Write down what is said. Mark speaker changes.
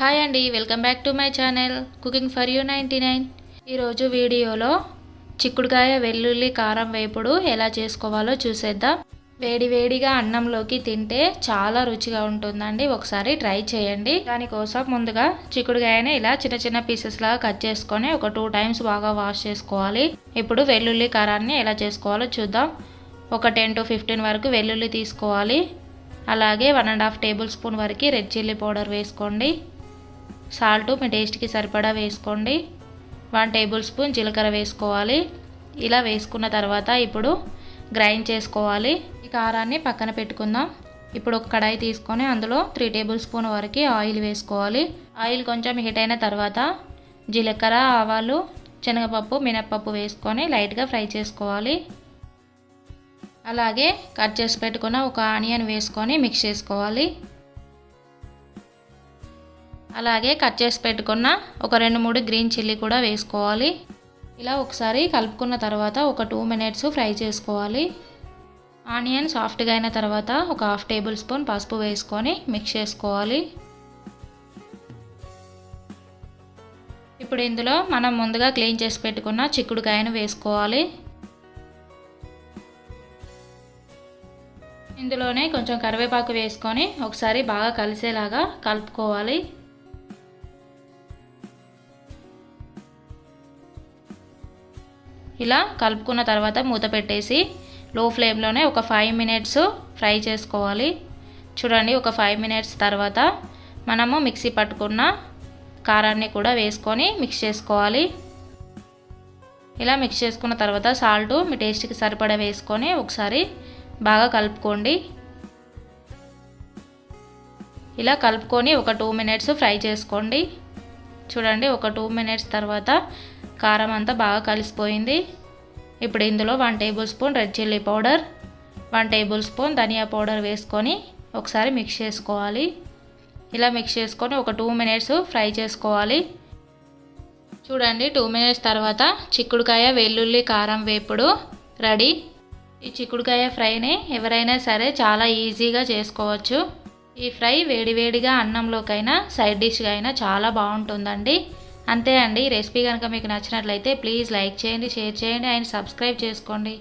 Speaker 1: Hi అండి, welcome back to my channel cooking for you 99. ఈరోజు వీడియోలో చిక్కుడుకాయ వెల్లుల్లి కారం వేపుడు ఎలా చేసుకోవాలో చూసేద్దాం. వేడివేడిగా అన్నంలోకి తింటే చాలా రుచిగా ఉంటుందండి. ఒకసారి ట్రై చేయండి. దానికోసం ముందుగా చిక్కుడుకాయని ఇలా చిన్న చిన్న పీసెస్ లాగా కట్ చేసుకొని ఒక 2 టైమ్స్ బాగా వాష్ చేసుకోవాలి. ఇప్పుడు వెల్లుల్లి కారాన్ని ఎలా చేసుకోవాలో చూద్దాం. ఒక 10 to 15 వరకు వెల్లుల్లి తీసుకోవాలి. అలాగే 1.5 టేబుల్ స్పూన్ వరకు రెడ్ చిల్లీ పౌడర్ వేసుకోండి. సాల్ట్ మీ టేస్ట్కి సరిపడా వేసుకోండి. 1 టేబుల్ స్పూన్ జీలకర్ర వేసుకోవాలి. ఇలా వేసుకున్న తర్వాత ఇప్పుడు గ్రైండ్ చేసుకోవాలి. ఈ కారాన్ని పక్కన పెట్టుకుందాం. ఇప్పుడు ఒక కడాయి తీసుకొని అందులో 3 టేబుల్ స్పూన్ వరకు ఆయిల్ వేసుకోవాలి. ఆయిల్ కొంచెం హీట్ అయిన తర్వాత జీలకర్ర, ఆవాలు, శనగపప్పు, మినప్పప్పు వేసుకొని లైట్గా ఫ్రై చేసుకోవాలి. అలాగే కట్ చేసి పెట్టుకున్న ఒక ఆనియన్ వేసుకొని మిక్స్ చేసుకోవాలి. అలాగే కట్ చేసి పెట్టుకున్న ఒక 2-3 గ్రీన్ చిల్లీ కూడా వేసుకోవాలి. ఇలా ఒకసారి కలుపుకున్న తర్వాత ఒక 2 మినిట్స్ ఫ్రై చేసుకోవాలి. ఆనియన్ సాఫ్ట్గా అయిన తర్వాత ఒక 1/2 టేబుల్ స్పూన్ పసుపు వేసుకొని మిక్స్ చేసుకోవాలి. ఇప్పుడు ఇందులో మనం ముందుగా క్లీన్ చేసి పెట్టుకున్న చిక్కుడుకాయను వేసుకోవాలి. ఇందులోనే కొంచెం కరివేపాకు వేసుకొని ఒకసారి బాగా కలిసేలాగా కలుపుకోవాలి. ఇలా కలుపుకున్న తర్వాత మూత పెట్టేసి లో ఫ్లేమ్లోనే ఒక 5 మినిట్స్ ఫ్రై చేసుకోవాలి. చూడండి, ఒక 5 మినిట్స్ తర్వాత మనము మిక్సీ పట్టుకున్న కారాన్ని కూడా వేసుకొని మిక్స్ చేసుకోవాలి. ఇలా మిక్స్ చేసుకున్న తర్వాత సాల్ట్ మీ టేస్ట్కి సరిపడా వేసుకొని ఒకసారి బాగా కలుపుకోండి. ఇలా కలుపుకొని ఒక 2 మినిట్స్ ఫ్రై చేసుకోండి. చూడండి, ఒక 2 మినిట్స్ తర్వాత కారం అంతా బాగా కలిసిపోయింది. ఇప్పుడు ఇందులో 1 tablespoon red chilli powder, 1 tablespoon ధనియా పౌడర్ వేసుకొని ఒకసారి మిక్స్ చేసుకోవాలి. ఇలా మిక్స్ చేసుకొని ఒక 2 మినిట్స్ ఫ్రై చేసుకోవాలి. చూడండి, 2 మినిట్స్ తర్వాత చిక్కుడుకాయ వెల్లుల్లి కారం వేపుడు రెడీ. ఈ చిక్కుడుకాయ ఫ్రైని ఎవరైనా సరే చాలా ఈజీగా చేసుకోవచ్చు. ఈ ఫ్రై వేడివేడిగా అన్నంలోకైనా సైడ్ డిష్గా అయినా చాలా బాగుంటుందండి. అంతే అండి. రెసిపీ కనుక మీకు నచ్చినట్లయితే ప్లీజ్ లైక్ చేయండి, షేర్ చేయండి అండ్ సబ్స్క్రైబ్ చేసుకోండి.